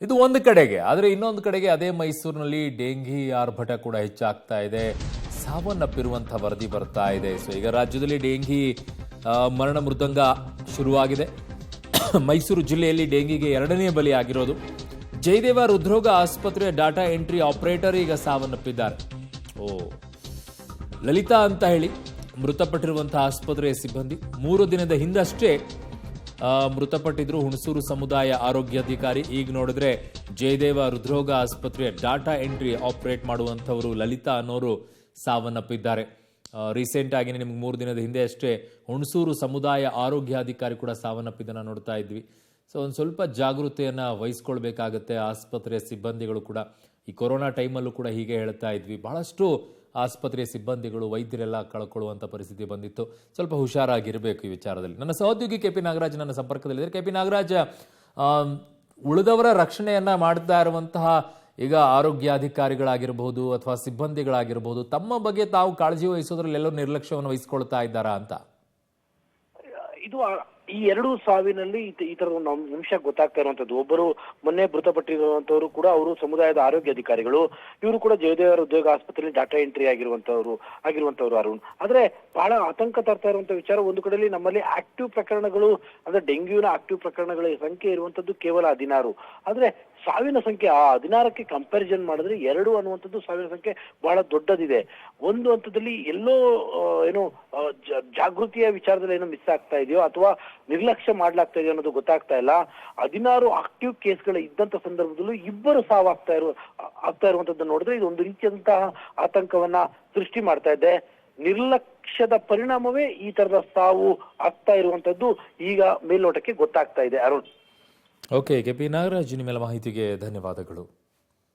ಇದು ಒಂದು ಕಡೆಗೆ. ಆದರೆ ಇನ್ನೊಂದು ಕಡೆಗೆ ಅದೇ ಮೈಸೂರಿನಲ್ಲಿ ಡೆಂಘಿ ಆರ್ಭಟ ಕೂಡ ಹೆಚ್ಚಾಗ್ತಾ ಇದೆ. ಸಾವನ್ನಪ್ಪಿರುವಂಥ ವರದಿ ಬರ್ತಾ ಇದೆ. ಸೊ ಈಗ ರಾಜ್ಯದಲ್ಲಿ ಡೆಂಘಿ ಮರಣ ಮೃದಂಗ ಶುರುವಾಗಿದೆ. ಮೈಸೂರು ಜಿಲ್ಲೆಯಲ್ಲಿ ಡೆಂಗಿಗೆ 2ನೇ ಬಲಿ ಆಗಿರೋದು. ಜಯದೇವ ಹೃದ್ರೋಗ ಆಸ್ಪತ್ರೆಯ ಡಾಟಾ ಎಂಟ್ರಿ ಆಪರೇಟರ್ ಈಗ ಸಾವನ್ನಪ್ಪಿದ್ದಾರೆ. ಲಲಿತಾ ಅಂತ ಹೇಳಿ ಮೃತಪಟ್ಟಿರುವಂತಹ ಆಸ್ಪತ್ರೆಯ ಸಿಬ್ಬಂದಿ 3 ದಿನದ ಹಿಂದಷ್ಟೇ ಮೃತಪಟ್ಟಿದ್ರು. ಹುಣಸೂರು ಸಮುದಾಯ ಆರೋಗ್ಯಾಧಿಕಾರಿ. ಈಗ ನೋಡಿದ್ರೆ ಜಯದೇವ ಹೃದ್ರೋಗ ಆಸ್ಪತ್ರೆಯ ಡಾಟಾ ಎಂಟ್ರಿ ಆಪರೇಟ್ ಮಾಡುವಂಥವರು ಲಲಿತಾ ಅನ್ನೋರು ಸಾವನ್ನಪ್ಪಿದ್ದಾರೆ. ರೀಸೆಂಟ್ ಆಗಿ ನಿಮ್ಗೆ 3 ದಿನದ ಹಿಂದೆ ಅಷ್ಟೇ ಹುಣಸೂರು ಸಮುದಾಯ ಆರೋಗ್ಯಾಧಿಕಾರಿ ಕೂಡ ಸಾವನ್ನಪ್ಪಿದ್ದನ್ನು ನೋಡ್ತಾ ಇದ್ವಿ. ಸೊ ಒಂದು ಸ್ವಲ್ಪ ಜಾಗೃತೆಯನ್ನು ವಹಿಸ್ಕೊಳ್ಬೇಕಾಗತ್ತೆ ಆಸ್ಪತ್ರೆಯ ಸಿಬ್ಬಂದಿಗಳು ಕೂಡ. ಈ ಕೊರೋನಾ ಟೈಮಲ್ಲೂ ಕೂಡ ಹೀಗೆ ಹೇಳ್ತಾ ಇದ್ವಿ. ಬಹಳಷ್ಟು ಆಸ್ಪತ್ರೆಯ ಸಿಬ್ಬಂದಿಗಳು ವೈದ್ಯರೆಲ್ಲ ಕಳ್ಕೊಳ್ಳುವಂಥ ಪರಿಸ್ಥಿತಿ ಬಂದಿತ್ತು. ಸ್ವಲ್ಪ ಹುಷಾರಾಗಿರಬೇಕು ಈ ವಿಚಾರದಲ್ಲಿ. ನನ್ನ ಸಹೋದ್ಯೋಗಿ KP ನಾಗರಾಜ್ ನನ್ನ ಸಂಪರ್ಕದಲ್ಲಿದ್ದಾರೆ. KP ನಾಗರಾಜ್, ಉಳಿದವರ ರಕ್ಷಣೆಯನ್ನ ಮಾಡ್ತಾ ಇರುವಂತಹ ಈಗ ಆರೋಗ್ಯಾಧಿಕಾರಿಗಳಾಗಿರ್ಬೋದು ಅಥವಾ ಸಿಬ್ಬಂದಿಗಳಾಗಿರ್ಬೋದು, ತಮ್ಮ ಬಗ್ಗೆ ತಾವು ಕಾಳಜಿ ವಹಿಸೋದ್ರಲ್ಲಿ ಎಲ್ಲರೂ ನಿರ್ಲಕ್ಷ್ಯವನ್ನು ವಹಿಸ್ಕೊಳ್ತಾ ಇದ್ದಾರಾ ಅಂತ? ಇದು ಈ 2 ಸಾವಿನಲ್ಲಿ ಈ ತರದ ಒಂದು ಅಂಶ ಗೊತ್ತಾಗ್ತಾ ಇರುವಂತದ್ದು. ಒಬ್ಬರು ಮೊನ್ನೆ ಮೃತಪಟ್ಟಿರುವಂತವರು ಕೂಡ ಅವರು ಸಮುದಾಯದ ಆರೋಗ್ಯ ಅಧಿಕಾರಿಗಳು. ಇವರು ಕೂಡ ಜಯದೇವರ ಉದ್ಯೋಗ ಆಸ್ಪತ್ರೆಯಲ್ಲಿ ಡಾಟಾ ಎಂಟ್ರಿ ಆಗಿರುವಂತವ್ರು ಅರುಣ್. ಆದ್ರೆ ಬಹಳ ಆತಂಕ ತರ್ತಾ ಇರುವಂತ ವಿಚಾರ, ಒಂದು ಕಡೆಯಲ್ಲಿ ನಮ್ಮಲ್ಲಿ ಆಕ್ಟಿವ್ ಪ್ರಕರಣಗಳು ಅಂದ್ರೆ ಡೆಂಗ್ಯೂನ ಆಕ್ಟಿವ್ ಪ್ರಕರಣಗಳ ಸಂಖ್ಯೆ ಇರುವಂತದ್ದು ಕೇವಲ 16. ಆದ್ರೆ ಸಾವಿನ ಸಂಖ್ಯೆ ಆ 16ಕ್ಕೆ ಕಂಪ್ಯಾರಿಸನ್ ಮಾಡಿದ್ರೆ 2 ಅನ್ನುವಂಥದ್ದು ಸಾವಿನ ಸಂಖ್ಯೆ ಬಹಳ ದೊಡ್ಡದಿದೆ. ಒಂದು ಹಂತದಲ್ಲಿ ಎಲ್ಲೋ ಏನೋ ಜಾಗೃತಿಯ ವಿಚಾರದಲ್ಲಿ ಏನೋ ಮಿಸ್ ಆಗ್ತಾ ಇದೆಯೋ ಅಥವಾ ನಿರ್ಲಕ್ಷ್ಯ ಮಾಡ್ಲಾಗ್ತಾ ಇದೆಯೋ ಅನ್ನೋದು ಗೊತ್ತಾಗ್ತಾ ಇಲ್ಲ. 16 ಆಕ್ಟಿವ್ ಕೇಸ್ಗಳು ಇದ್ದಂತ ಸಂದರ್ಭದಲ್ಲೂ 2 ಸಾವು ಆಗ್ತಾ ಇರುವಂತದ್ದು ನೋಡಿದ್ರೆ ಇದು ಒಂದು ರೀತಿಯಾದಂತಹ ಆತಂಕವನ್ನ ಸೃಷ್ಟಿ ಮಾಡ್ತಾ ಇದೆ. ನಿರ್ಲಕ್ಷ್ಯದ ಪರಿಣಾಮವೇ ಈ ತರದ ಸಾವು ಆಗ್ತಾ ಇರುವಂತದ್ದು ಈಗ ಮೇಲ್ನೋಟಕ್ಕೆ ಗೊತ್ತಾಗ್ತಾ ಇದೆ. ಅರುಣ್. ಓಕೆ, KP ನಾಗರಾಜ್, ನಿಮ್ಮೆಲ್ಲ ಮಾಹಿತಿಗೆ ಧನ್ಯವಾದಗಳು.